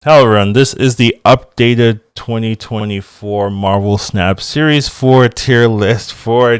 Hello everyone, this is the updated 2024 Marvel Snap Series 4 tier list for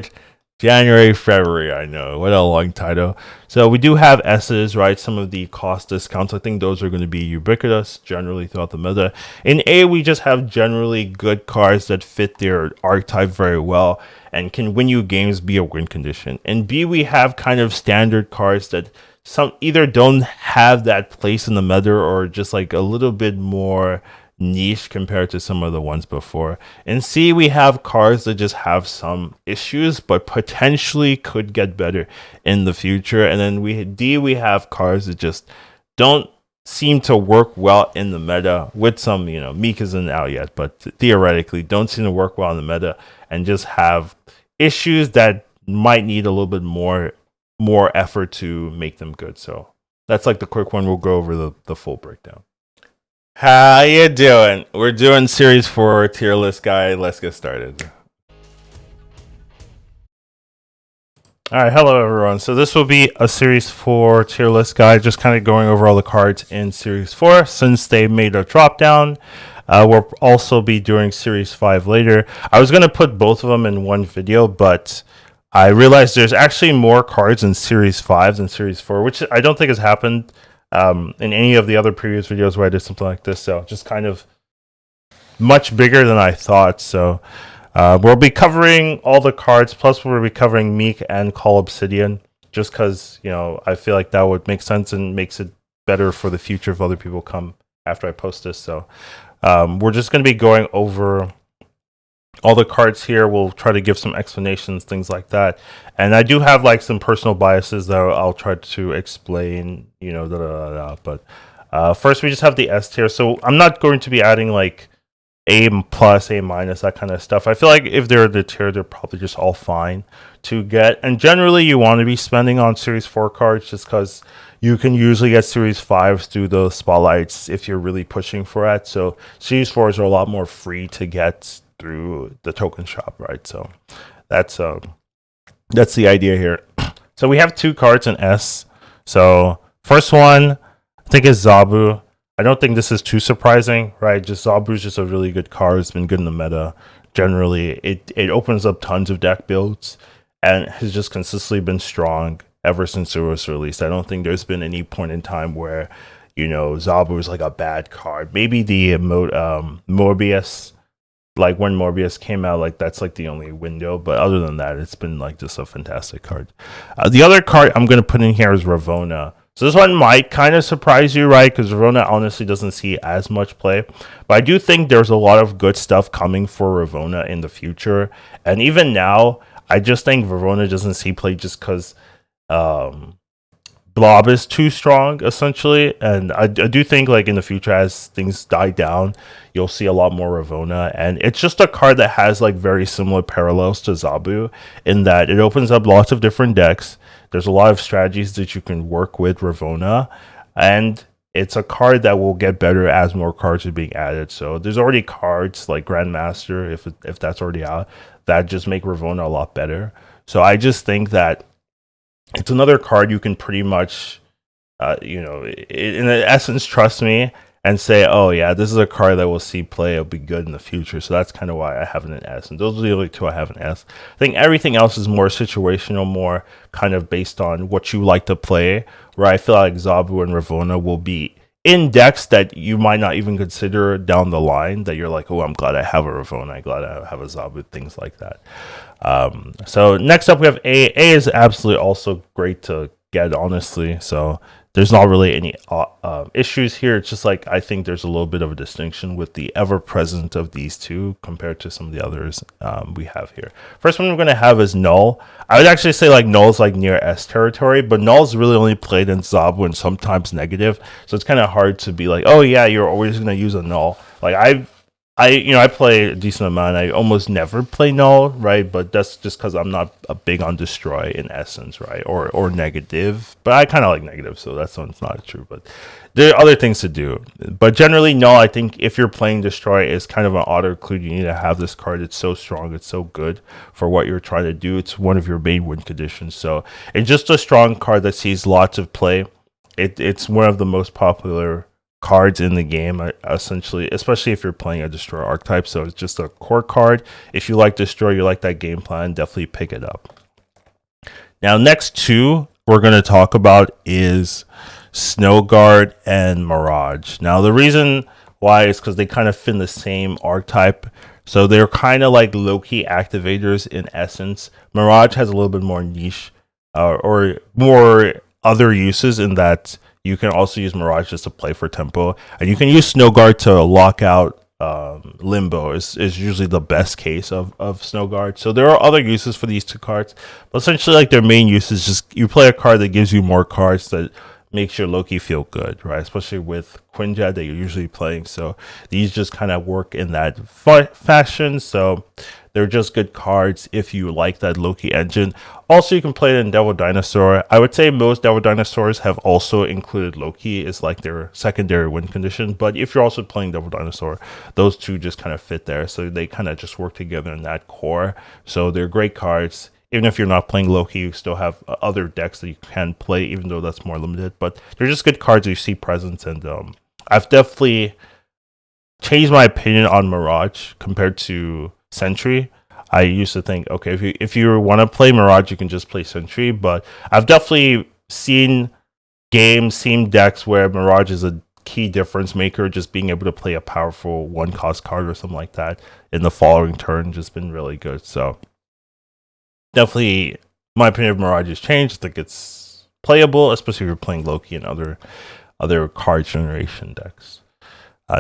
January, February. I know, what a long title. So we do have S's, right? Some of the cost discounts, I think those are going to be ubiquitous generally throughout the meta. In A, we just have generally good cards that fit their archetype very well and can win you games via win condition. In B, we have kind of standard cards that some either don't have that place in the meta or just like a little bit more niche compared to some of the ones before. In C, we have cards that just have some issues but potentially could get better in the future. And then we have cards that just don't seem to work well in the meta with some, Miek isn't out yet, but theoretically don't seem to work well in the meta and just have issues that might need a little bit more effort to make them good. So that's like the quick one. We'll go over the full breakdown. How you doing? We're doing series 4 tier list guide. Let's get started. All right, hello everyone. So this will be a series 4 tier list guide, just kind of going over all the cards in series 4 since they made a drop down. We'll also be doing series 5 later. I was going to put both of them in one video, but I realized there's actually more cards in Series 5 than Series 4, which I don't think has happened in any of the other previous videos where I did something like this. So just kind of much bigger than I thought. So we'll be covering all the cards, plus we'll be covering Miek and Cull Obsidian, just because, I feel like that would make sense and makes it better for the future if other people come after I post this. So we're just going to be going over all the cards here. We'll try to give some explanations, things like that. And I do have like some personal biases that I'll try to explain, But first we just have the S tier. So I'm not going to be adding like A+, A-, that kind of stuff. I feel like if they're the tier, they're probably just all fine to get. And generally you want to be spending on Series 4 cards just because you can usually get Series 5s through the spotlights if you're really pushing for it. So Series 4s are a lot more free to get through the token shop, right? So that's the idea here. So we have 2 cards in S. So first one I think is Zabu. I don't think this is too surprising, right? Just Zabu is just a really good card. It's been good in the meta. Generally, it opens up tons of deck builds and has just consistently been strong ever since it was released. I don't think there's been any point in time where Zabu is like a bad card. Maybe the Mobius, like when Mobius came out, like that's like the only window, but other than that, it's been like just a fantastic card. The other card I'm going to put in here is Ravonna. So this one might kind of surprise you, right? Because Ravonna honestly doesn't see as much play, but I do think there's a lot of good stuff coming for Ravonna in the future. And even now, I just think Ravonna doesn't see play just because Blob is too strong, essentially. And I do think like in the future, as things die down, you'll see a lot more Ravonna. And it's just a card that has like very similar parallels to Zabu in that it opens up lots of different decks. There's a lot of strategies that you can work with Ravonna, and it's a card that will get better as more cards are being added. So there's already cards like Grandmaster, if that's already out, that just make Ravonna a lot better. So I just think that it's another card you can pretty much, in essence, trust me and say, oh yeah, this is a card that we'll see play. It'll be good in the future. So that's kind of why I have it in S. And those are the only 2 I have in S. I think everything else is more situational, more kind of based on what you like to play, where I feel like Zabu and Ravonna will be in decks that you might not even consider down the line, that you're like, oh, I'm glad I have a Ravonna, I'm glad I have a Zabu, things like that. So next up we have A. A is absolutely also great to get, honestly. So there's not really any issues here. It's just like I think there's a little bit of a distinction with the ever-present of these 2 compared to some of the others we have here. First one we're going to have is Knull. I would actually say like Knull's like near S territory, but Knull's really only played in Zabu and sometimes negative. So it's kind of hard to be like, oh yeah, you're always going to use a Knull. Like I play a decent amount. I almost never play Knull, right? But that's just because I'm not big on destroy in essence, right? Or negative. But I kind of like negative, so that's not true. But there are other things to do. But generally, Knull, I think if you're playing destroy, is kind of an auto include. You need to have this card. It's so strong. It's so good for what you're trying to do. It's one of your main win conditions. So it's just a strong card that sees lots of play. It's one of the most popular cards in the game, essentially, especially if you're playing a Destroyer archetype. So it's just a core card. If you like Destroyer, you like that game plan, definitely pick it up. Now, next two we're going to talk about is Snowguard and Mirage. Now, the reason why is because they kind of fit the same archetype. So they're kind of like low-key activators in essence. Mirage has a little bit more niche or more other uses in that you can also use Mirage just to play for tempo. And you can use Snowguard to lock out Limbo is usually the best case of Snowguard. So there are other uses for these two cards. But essentially, like, their main use is just you play a card that gives you more cards that makes your Loki feel good, right? Especially with Quinjet that you're usually playing. So these just kind of work in that fashion. So they're just good cards if you like that Loki engine. Also, you can play it in Devil Dinosaur. I would say most Devil Dinosaurs have also included Loki as like their secondary win condition. But if you're also playing Devil Dinosaur, those two just kind of fit there. So they kind of just work together in that core. So they're great cards. Even if you're not playing Loki, you still have other decks that you can play, even though that's more limited. But they're just good cards. You see presence, and I've definitely changed my opinion on Mirage compared to Sentry. I used to think, okay, if you want to play Mirage, you can just play Sentry. But I've definitely seen decks where Mirage is a key difference maker. Just being able to play a powerful one-cost card or something like that in the following turn just been really good. So definitely, my opinion of Mirage has changed. I think it's playable, especially if you're playing Loki and other card generation decks.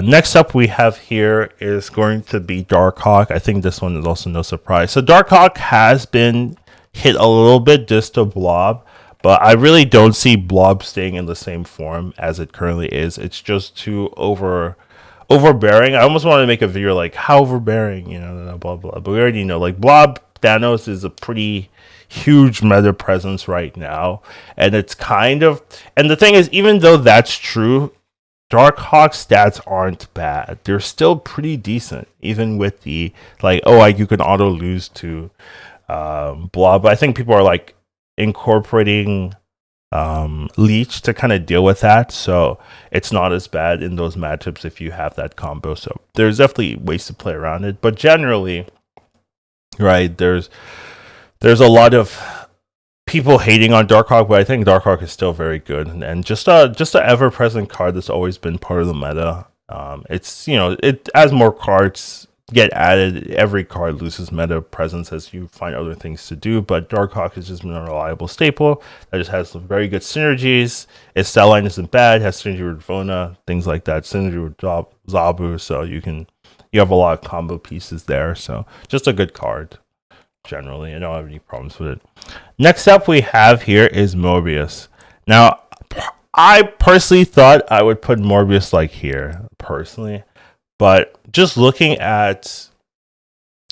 Next up we have here is going to be Darkhawk. I think this one is also no surprise. So Darkhawk has been hit a little bit just to Blob, but I really don't see Blob staying in the same form as it currently is. It's just too overbearing. I almost want to make a video like how overbearing, blah blah. But we already know, like, Blob Thanos is a pretty huge meta presence right now, and it's and the thing is, even though that's true, Darkhawk's stats aren't bad. They're still pretty decent, even with the you can auto lose to Blob. But I think people are like incorporating Leech to kind of deal with that, so it's not as bad in those matchups if you have that combo. So there's definitely ways to play around it, but generally, right, there's a lot of people hating on Darkhawk, but I think Darkhawk is still very good, and just an ever-present card that's always been part of the meta. It's as more cards get added, every card loses meta presence as you find other things to do. But Darkhawk has just been a reliable staple that just has some very good synergies. Its cell line isn't bad, has synergy with Ravonna, things like that, synergy with Zabu, so you have a lot of combo pieces there. So just a good card. Generally, I don't have any problems with it. Next up we have here is Mobius. Now, I personally thought I would put Mobius like here, personally, but just looking at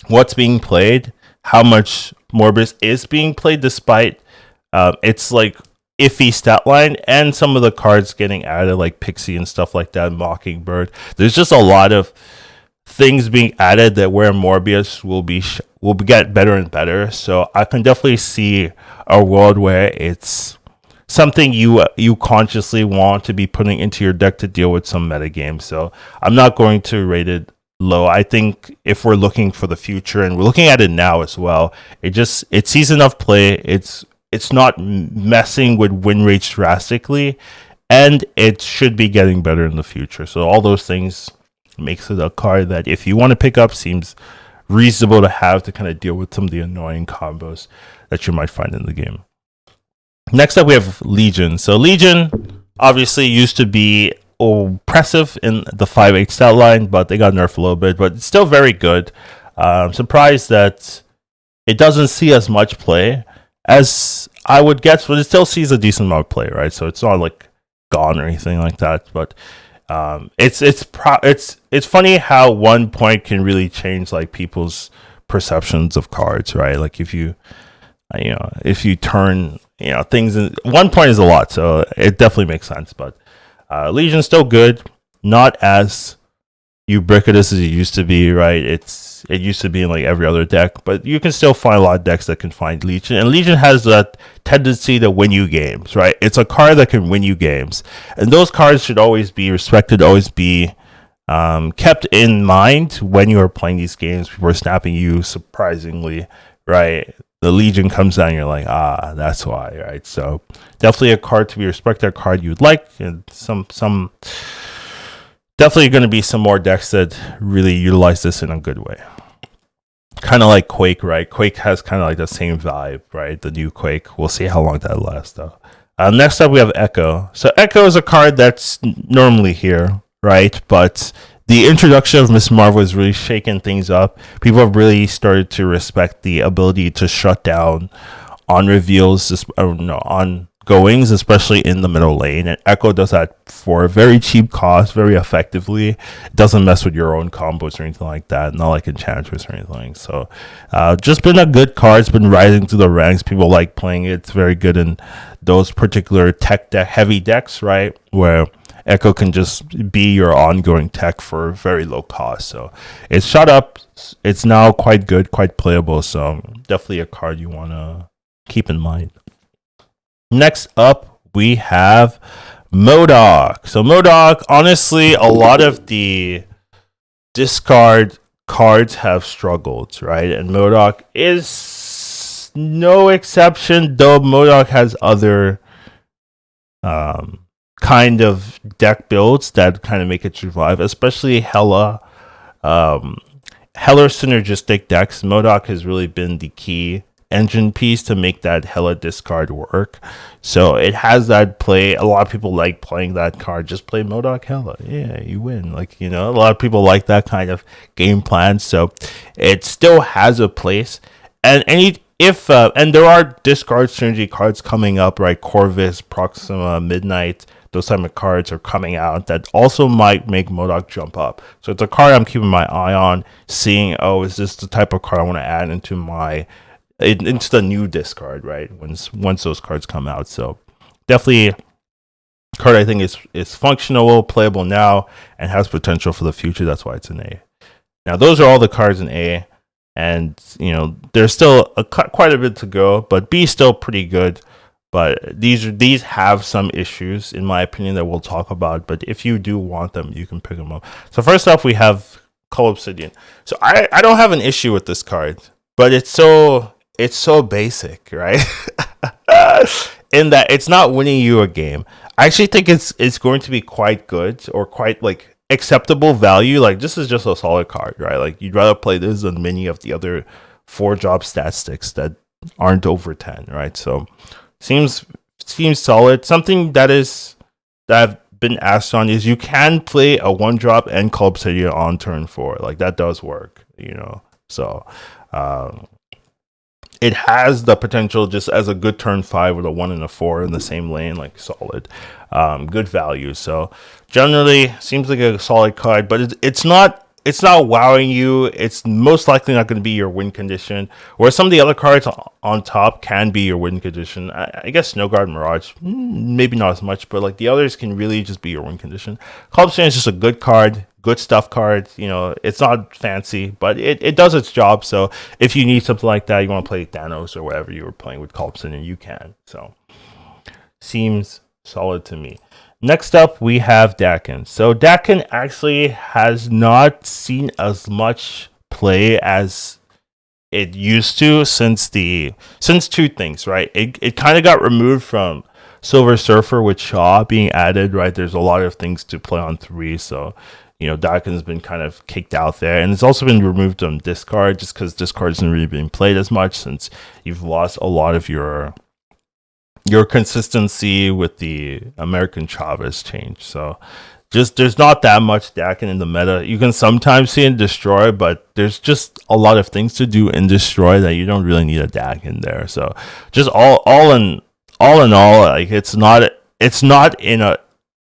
what's being played, how much Mobius is being played, despite it's like iffy stat line and some of the cards getting added, like Pixie and stuff like that, Mockingbird. There's just a lot of things being added that where Mobius will get better and better. So I can definitely see a world where it's something you consciously want to be putting into your deck to deal with some meta games. So I'm not going to rate it low. I think if we're looking for the future, and we're looking at it now as well, it sees enough play. It's not messing with win rates drastically, and it should be getting better in the future. So all those things makes it a card that, if you want to pick up, seems reasonable to have to kind of deal with some of the annoying combos that you might find in the game. Next up we have Legion. So Legion obviously used to be oppressive in the 5/8 stat line, but they got nerfed a little bit, but it's still very good. I'm surprised that it doesn't see as much play as I would guess, but it still sees a decent amount of play, right? So it's not like gone or anything like that, but it's funny how one point can really change like people's perceptions of cards, right? Like if you turn things in 1 point is a lot, so it definitely makes sense. But Legion's still good, not as ubiquitous as it used to be, right? It used to be in like every other deck, but you can still find a lot of decks that can find Legion, and Legion has that tendency to win you games, right? It's a card that can win you games, and those cards should always be respected, always be kept in mind when you are playing these games. People are snapping you surprisingly, right? The Legion comes down, you're like, that's why, right? So definitely a card to be respected, a card you would like, and some definitely going to be some more decks that really utilize this in a good way. Kind of like Quake, right? Quake has kind of like the same vibe, right? The new Quake. We'll see how long that lasts, though. Next up, we have Echo. So Echo is a card that's normally here, right? But the introduction of Miss Marvel has really shaken things up. People have really started to respect the ability to shut down on reveals, on goings, especially in the middle lane, and Echo does that for a very cheap cost, very effectively. It doesn't mess with your own combos or anything like that, not like Enchantress or anything. So just been a good card. It's been rising through the ranks. People like playing it. It's very good in those particular tech deck heavy decks, right, where Echo can just be your ongoing tech for very low cost. So it's shot up. It's now quite good, quite playable. So definitely a card you want to keep in mind. Next up, we have M.O.D.O.K. So M.O.D.O.K, honestly, a lot of the discard cards have struggled, right? And M.O.D.O.K is no exception, though M.O.D.O.K has other kind of deck builds that kind of make it survive, especially Hela. Hela synergistic decks. M.O.D.O.K has really been the key engine piece to make that Hela discard work. So it has that play. A lot of people like playing that card. Just play M.O.D.O.K Hela. Yeah, you win. Like, a lot of people like that kind of game plan. So it still has a place. And and there are discard synergy cards coming up, right? Corvus, Proxima, Midnight, those type of cards are coming out that also might make M.O.D.O.K jump up. So it's a card I'm keeping my eye on, seeing, is this the type of card I want to add into the new discard, right? Once those cards come out. So definitely a card I think is functional, playable now, and has potential for the future. That's why it's an A. Now those are all the cards in A, and there's still quite a bit to go, but B is still pretty good. But these have some issues, in my opinion, that we'll talk about. But if you do want them, you can pick them up. So first off, we have Cull Obsidian. So I don't have an issue with this card, but it's so basic, right? In that it's not winning you a game. I actually think it's going to be quite good, or quite like acceptable value. Like, this is just a solid card, right? Like, you'd rather play this than many of the other 4-drop stat sticks that aren't over 10, right? So seems solid. Something that I've been asked on is you can play a 1-drop and Cull Obsidian on turn 4. Like, that does work, So it has the potential just as a good turn 5 with a 1 and a 4 in the same lane, like solid, good value. So generally seems like a solid card, but it's not wowing you. It's most likely not going to be your win condition, whereas some of the other cards on top can be your win condition. I guess Snowguard and Mirage, maybe not as much, but like the others can really just be your win condition. Cull Obsidian is just a good card, good stuff card. It's not fancy, but it does its job. So if you need something like that, you want to play Thanos or whatever you were playing with Cull Obsidian, you can. So seems solid to me. Next up, we have Daken. So Daken actually has not seen as much play as it used to since two things, right? It kind of got removed from Silver Surfer with Shaw being added, right? There's a lot of things to play on 3, so Daken's been kind of kicked out there, and it's also been removed from discard just because discard hasn't really been played as much since you've lost a lot of your consistency with the American Chavez change. So just there's not that much Daken in the meta. You can sometimes see in Destroy, but there's just a lot of things to do in Destroy that you don't really need a Daken there. So just all in all, like it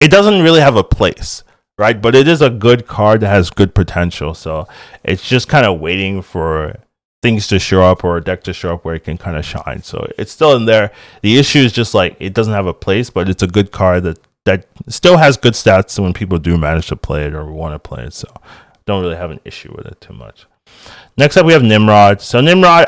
doesn't really have a place, right? But it is a good card that has good potential. So it's just kind of waiting for things to show up or a deck to show up where it can kind of shine. So it's still in there. The issue is just like it doesn't have a place, but it's a good card that still has good stats when people do manage to play it or want to play it. So don't really have an issue with it too much. Next up, we have Nimrod. So Nimrod,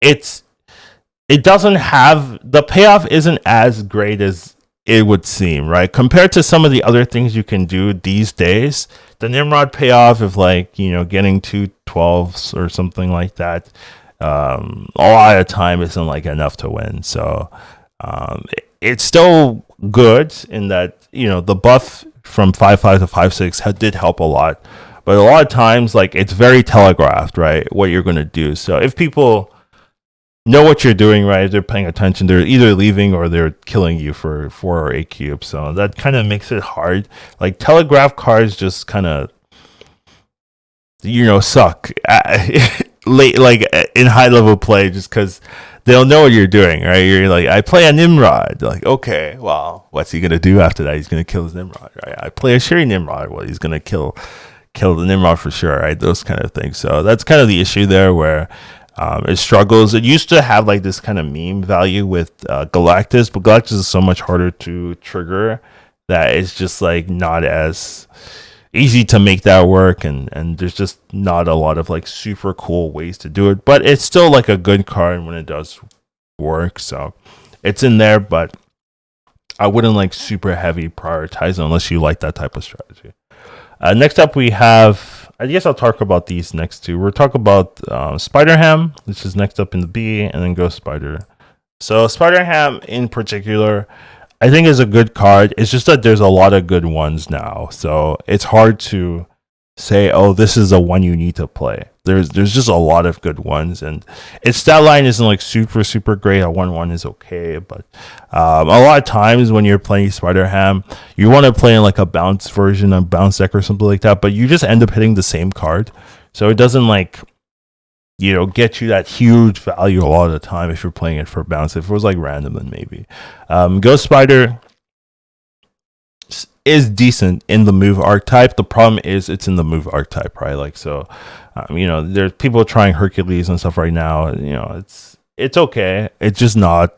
it doesn't have, the payoff isn't as great as it would seem, right? Compared to some of the other things you can do these days, the Nimrod payoff of getting 2 12s or something like that, a lot of time isn't enough to win. So it's still good in that the buff from 5/5 to 5/6 did help a lot, but a lot of times it's very telegraphed, right, what you're going to do. So if people know what you're doing, right, if they're paying attention, they're either leaving or they're killing you for 4 or 8 cubes. So that kind of makes it hard. Telegraph cards just kind of suck late in high level play, just because they'll know what you're doing, right? You're I play a Nimrod. They're okay, well, what's he gonna do after that? He's gonna kill his Nimrod, right? I play a Shuri Nimrod. Well, he's gonna kill the Nimrod for sure, right? Those kind of things. So that's kind of the issue there, where it struggles. It used to have this kind of meme value with Galactus, but Galactus is so much harder to trigger that it's just not as easy to make that work, and there's just not a lot of super cool ways to do it. But it's still a good card when it does work. So it's in there, but I wouldn't super heavy prioritize it unless you like that type of strategy. Next up, we have, I guess I'll talk about these next two. We'll talk about Spider Ham, which is next up in the B, and then Ghost Spider. So Spider Ham in particular, I think is a good card. It's just that there's a lot of good ones now, so it's hard to say, oh, this is the one you need to play. There's just a lot of good ones, and its stat line isn't super great. A 1/1 is okay, but a lot of times when you're playing Spider Ham, you want to play in a bounce version, a bounce deck or something like that, but you just end up hitting the same card, so it doesn't get you that huge value a lot of the time if you're playing it for bounce. If it was random, then maybe. Ghost Spider is decent in the move archetype. The problem is it's in the move archetype, right? There's people trying Hercules and stuff right now. It's okay. It's just not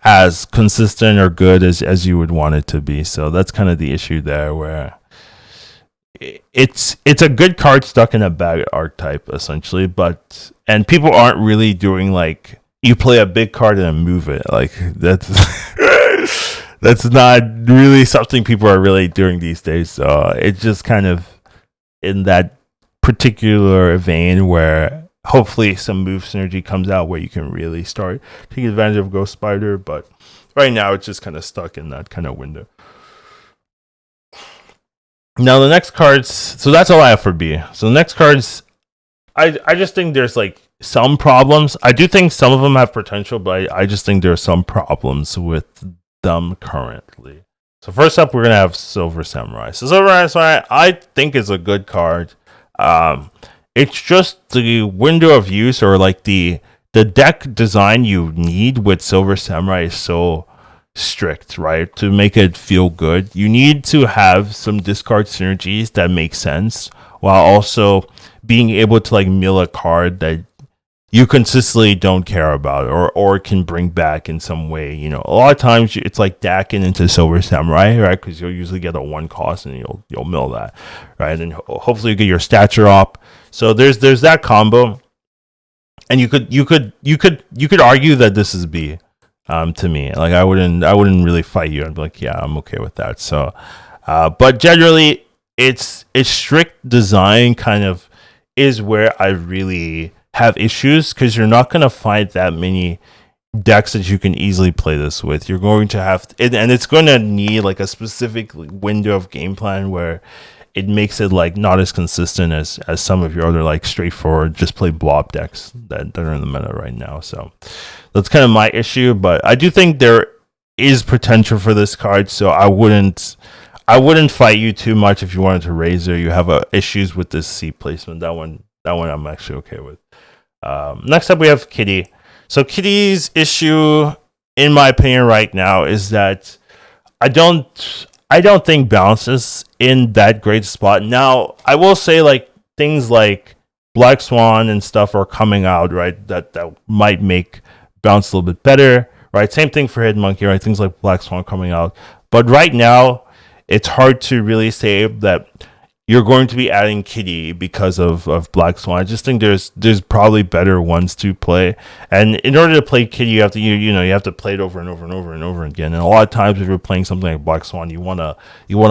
as consistent or good as you would want it to be. So that's kind of the issue there, where it's a good card stuck in a bad archetype essentially, and people aren't really doing you play a big card and then move it. That's that's not really something people are really doing these days. So it's just kind of in that particular vein where hopefully some move synergy comes out where you can really start taking advantage of Ghost Spider, but right now it's just kind of stuck in that kind of window. Now the next cards, so that's all I have for B. So the next cards, I just think there's some problems. I do think some of them have potential, but I just think there are some problems with them currently. So first up, we're gonna have Silver Samurai. So Silver Samurai, I think, is a good card. It's just the window of use, or the deck design you need with Silver Samurai is so strict, right? To make it feel good, you need to have some discard synergies that make sense, while also being able to mill a card that you consistently don't care about, or can bring back in some way. A lot of times it's Daken into Silver Samurai, right? Because you'll usually get a 1 cost and you'll mill that, right? And hopefully you get your stature up. So there's that combo, and you could argue that this is B. To me, I wouldn't really fight you. I'd be yeah, I'm okay with that. So, but generally, its strict design kind of is where I really have issues, because you're not going to find that many decks that you can easily play this with. You're going to have and it's going to need a specific window of game plan where it makes it not as consistent as some of your other straightforward just play blob decks that are in the meta right now. So that's kind of my issue, but I do think there is potential for this card, so I wouldn't fight you too much if you wanted to raise or you have issues with this C placement. That one I'm actually okay with. Next up, we have Kitty. So Kitty's issue, in my opinion, right now is that I don't think Bounce is in that great spot. Now, I will say things like Black Swan and stuff are coming out, right? That might make Bounce a little bit better, right? Same thing for Hidden Monkey, right? Things like Black Swan coming out. But right now, it's hard to really say that you're going to be adding Kitty because of Black Swan. I just think there's probably better ones to play. And in order to play Kitty, you have to you have to play it over and over and over and over again. And a lot of times if you're playing something like Black Swan, you wanna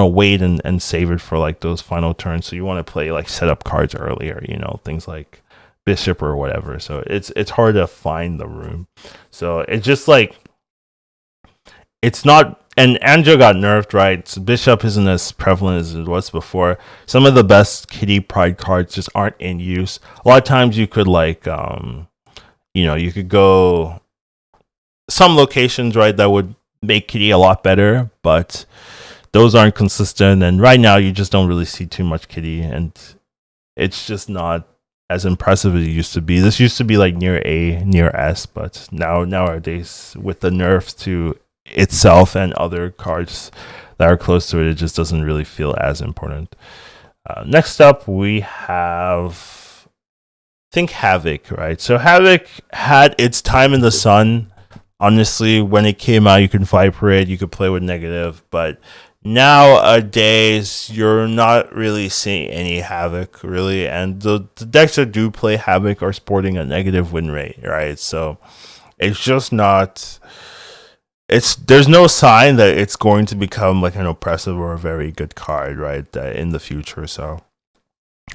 wait and save it for like those final turns. So you want to play like setup cards earlier, things like Bishop or whatever. So it's hard to find the room. So it's just like it's not. And Angel got nerfed, right? So Bishop isn't as prevalent as it was before. Some of the best Kitty Pryde cards just aren't in use. A lot of times you could like, you could go some locations, right, that would make Kitty a lot better, but those aren't consistent. And right now you just don't really see too much Kitty, and it's just not as impressive as it used to be. This used to be like near A, near S, but nowadays with the nerfs to itself and other cards that are close to it, it just doesn't really feel as important. Next up, we have, I think, Havok, right? So Havok had its time in the sun. Honestly, when it came out, you could Viper it, you could play with negative, but nowadays you're not really seeing any Havok, really, and the decks that do play Havok are sporting a negative win rate, right? So it's just not... there's no sign that it's going to become like an oppressive or a very good card, right, in the future. So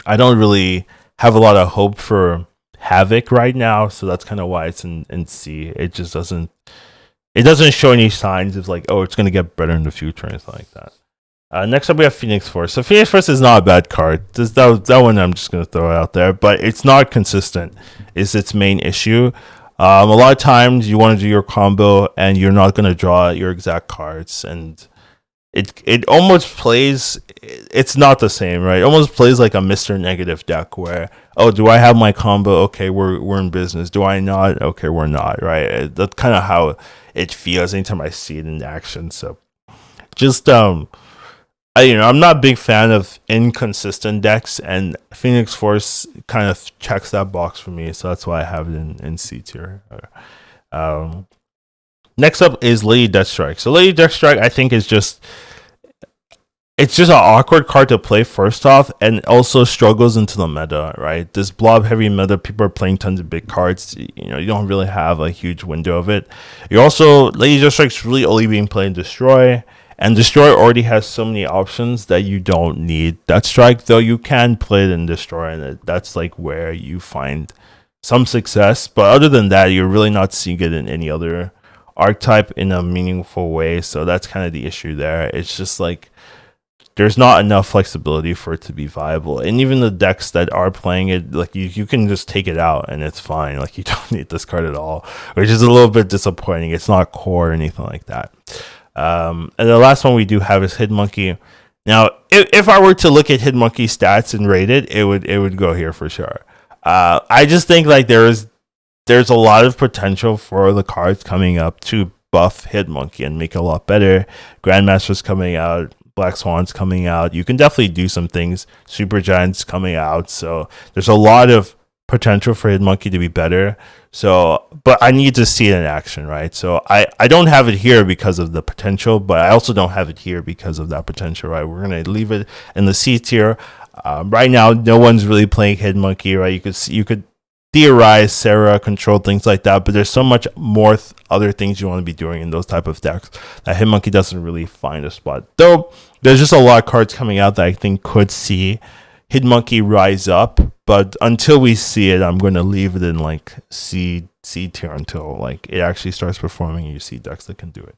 I don't really have a lot of hope for Havok right now, so that's kind of why it's in C. It just doesn't show any signs of like, oh, it's going to get better in the future or anything like that. Next up, we have Phoenix Force. So Phoenix Force is not a bad card. That one I'm just going to throw out there, but it's not consistent is its main issue. A lot of times you want to do your combo and you're not going to draw your exact cards, and it almost plays, it's not the same, right? It almost plays like a Mr. Negative deck where, oh, do I have my combo? Okay, we're in business. Do I not? Okay, we're not, right? That's kind of how it feels anytime I see it in action. So just I'm not a big fan of inconsistent decks, and Phoenix Force kind of checks that box for me, so that's why I have it in C tier. Next up is Lady Deathstrike. So Lady Deathstrike, I think, is just an awkward card to play first off, and also struggles into the meta, right? This blob heavy meta, people are playing tons of big cards. You don't really have a huge window of it. Lady Deathstrike's really only being played in Destroy. And Destroy already has so many options that you don't need Deathstrike, though you can play it in Destroy, and that's like where you find some success. But other than that, you're really not seeing it in any other archetype in a meaningful way. So that's kind of the issue there. It's just like there's not enough flexibility for it to be viable. And even the decks that are playing it, like you can just take it out and it's fine. Like you don't need this card at all, which is a little bit disappointing. It's not core or anything like that. And the last one we do have is Hidden Monkey. Now, if I were to look at Hidden Monkey stats and rate it, it would go here for sure. I just think like there's a lot of potential for the cards coming up to buff Hidden Monkey and make it a lot better. Grandmaster's coming out, Black Swan's coming out. You can definitely do some things. Super Giant's coming out, so there's a lot of potential for Hidden Monkey to be better. So, but I need to see it in action, right? So I don't have it here because of the potential, but I also don't have it here because of that potential, right? We're gonna leave it in the C tier. Right now, no one's really playing Hidden Monkey, right? You could theorize Sarah, control, things like that, but there's so much more other things you want to be doing in those type of decks that Hidden Monkey doesn't really find a spot. Though there's just a lot of cards coming out that I think could see Hidden Monkey rise up, but until we see it, I'm going to leave it in like C tier until like it actually starts performing and you see decks that can do it.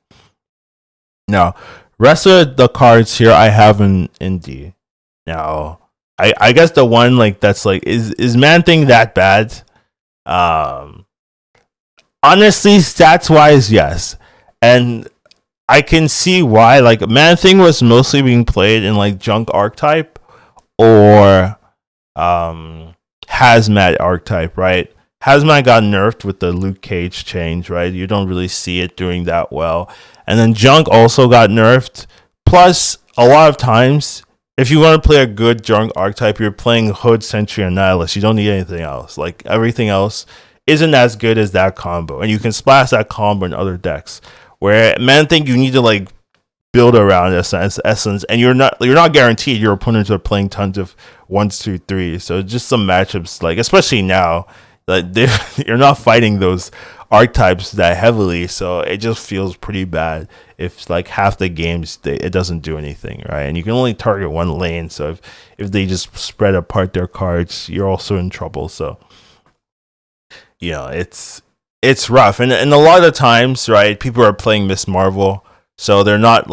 Now, rest of the cards here I have in D. Now, I guess the one like that's like is Man-Thing that bad? Honestly, stats wise, yes, and I can see why. Like Man-Thing was mostly being played in like Junk archetype or Hazmat archetype, right? Hazmat got nerfed with the Luke Cage change, right? You don't really see it doing that well. And then Junk also got nerfed. Plus, a lot of times, if you want to play a good Junk archetype, you're playing Hood, Sentry, and Nihilist. You don't need anything else. Like, everything else isn't as good as that combo. And you can splash that combo in other decks. Where Man-Thing, you need to, like, build around essence, and you're not guaranteed your opponents are playing tons of 1s, 2, 3. So just some matchups, like especially now, like you're not fighting those archetypes that heavily, so it just feels pretty bad if like half the games it doesn't do anything, right? And you can only target one lane, so if they just spread apart their cards, you're also in trouble. So it's rough, and a lot of times, right, people are playing Miss Marvel, so they're not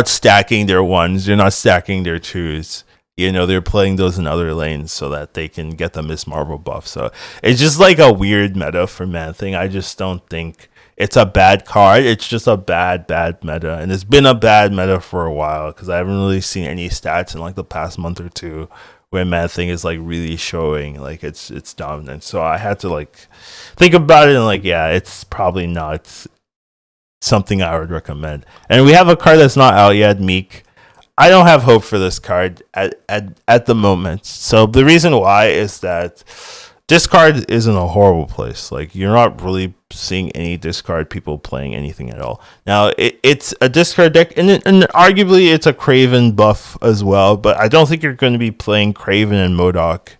stacking their 1s, they're not stacking their 2s. They're playing those in other lanes so that they can get the Miss Marvel buff. So it's just like a weird meta for Man-Thing. I just don't think it's a bad card. It's just a bad meta. And it's been a bad meta for a while because I haven't really seen any stats in like the past month or two where Man-Thing is like really showing like it's dominant. So I had to like think about it and like, yeah, it's probably not something I would recommend. And we have a card that's not out yet, Miek. I don't have hope for this card at the moment. So the reason why is that discard is in a horrible place. Like you're not really seeing any discard people playing anything at all. Now it's a discard deck, and arguably it's a Craven buff as well. But I don't think you're going to be playing Craven and M.O.D.O.K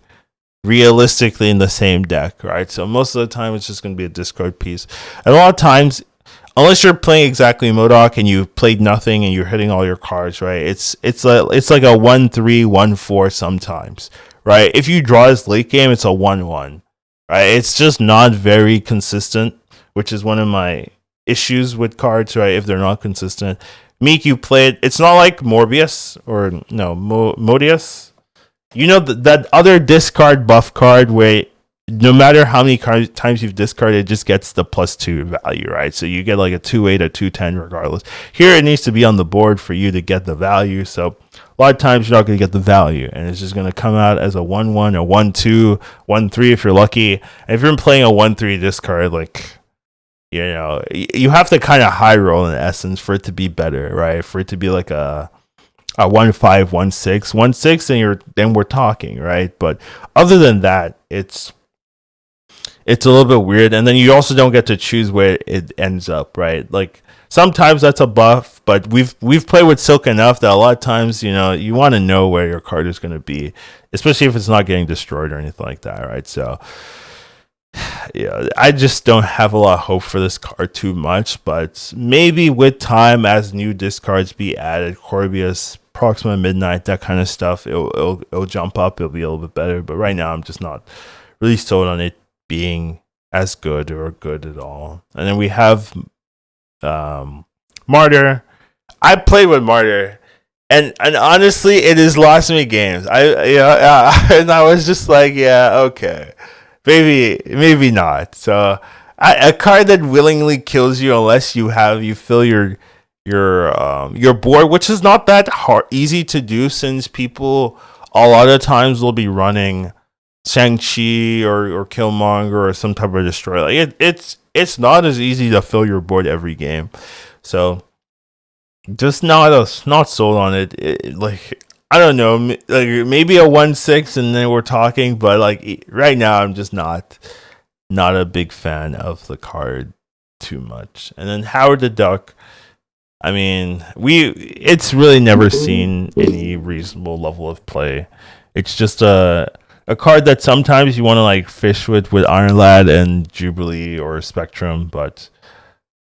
realistically in the same deck, right? So most of the time it's just going to be a discard piece. And a lot of times, unless you're playing exactly M.O.D.O.K and you've played nothing and you're hitting all your cards, right? It's like a 1-3, 1-4 sometimes, right? If you draw this late game, it's a 1-1, right? It's just not very consistent, which is one of my issues with cards, right? If they're not consistent. Miek, you played. It's not like Mobius or no Mobius. That other discard buff card where no matter how many times you've discarded, it just gets the +2 value, right? So you get like a 2/8, a 2/10 regardless. Here it needs to be on the board for you to get the value. So a lot of times you're not going to get the value, and it's just going to come out as a 1-1, a 1-2, 1-3 if you're lucky. And if you're playing a 1-3 discard, like you have to kind of high roll in essence for it to be better, right? For it to be like a 1-5, 1-6, 1-6, then we're talking, right? But other than that, it's a little bit weird, and then you also don't get to choose where it ends up, right? Like sometimes that's a buff, but we've played with Silk enough that a lot of times you want to know where your card is going to be, especially if it's not getting destroyed or anything like that, right? So yeah, I just don't have a lot of hope for this card too much, but maybe with time as new discards be added, Corbius, Proxima Midnight, that kind of stuff, it'll jump up, it'll be a little bit better. But right now I'm just not really sold on it being as good or good at all. And then we have Martyr. I played with Martyr, and honestly, it has lost me games. And I was just like, yeah, okay, maybe not. So a card that willingly kills you unless you fill your board, which is not that easy to do, since people a lot of times will be running Shang-Chi or Killmonger or some type of destroyer. Like it's not as easy to fill your board every game. So just not sold on it. Like I don't know, like maybe a 1-6 and then we're talking, but like right now I'm just not a big fan of the card too much. And then Howard the Duck, I mean, it's really never seen any reasonable level of play. It's just a card that sometimes you want to like fish with Iron Lad and Jubilee or Spectrum, but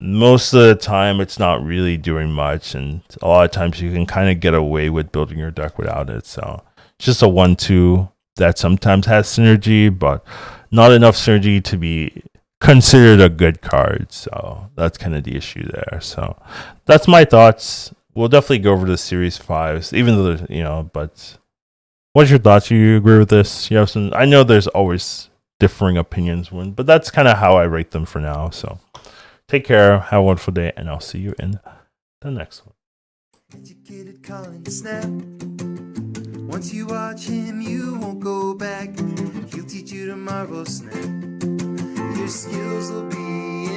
most of the time it's not really doing much, and a lot of times you can kind of get away with building your deck without it. So it's just a 1-2 that sometimes has synergy, but not enough synergy to be considered a good card. So that's kind of the issue there. So that's my thoughts. We'll definitely go over the Series 5s, even though but what's your thoughts? You agree with this? You have some. I know there's always differing opinions, but that's kind of how I rate them for now. So take care, have a wonderful day, and I'll see you in the next one. Educated calling snap. Once you watch him, you won't go back. He'll teach you to marvel snap. Your skills will be